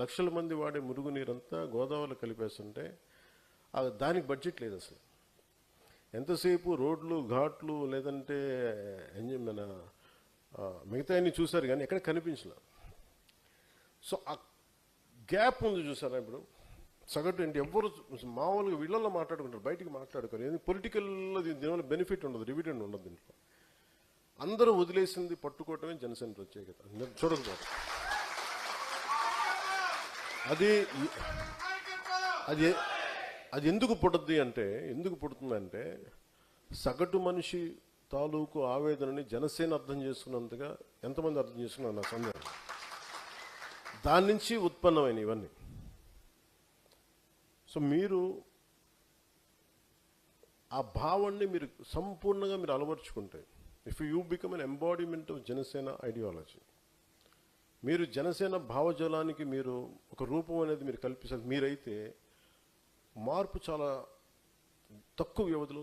లక్షల మంది వాడే మురుగునీరంతా గోదావరిలో కలిపేస్తుంటే దానికి బడ్జెట్ లేదు అసలు. ఎంతసేపు రోడ్లు ఘాట్లు లేదంటే మన మిగతా అన్ని చూశారు కానీ ఎక్కడ కనిపించలే. సో ఆ గ్యాప్ ఉంది చూసారా. ఇప్పుడు సగటు ఏంటి ఎవ్వరు మామూలుగా వీళ్ళల్లో మాట్లాడుకుంటారు, బయటికి మాట్లాడుకోరు. ఏది పొలిటికల్లో దీనివల్ల బెనిఫిట్ ఉండదు, డివిడెండ్ ఉండదు దీంట్లో. అందరూ వదిలేసింది పట్టుకోవటమే జనసేన ప్రత్యేకత. చూడకపోతే అది అది అది ఎందుకు పుడుతుంది అంటే, ఎందుకు పుడుతుందంటే సగటు మనిషి తాలూకు ఆవేదనని జనసేన అర్థం చేసుకున్నంతగా ఎంతమంది అర్థం చేసుకున్నారు నా సందేహం. దాని నుంచి ఉత్పన్నమైన ఇవన్నీ. సో మీరు ఆ భావాన్ని మీరు సంపూర్ణంగా మీరు అలవర్చుకుంటే, if you become an embodiment of Janasena ideology, మీరు జనసేన భావజాలానికి మీరు ఒక రూపం అనేది మీరు కల్పిస్తారు. మీరైతే మార్పు చాలా తక్కువ వ్యవధిలో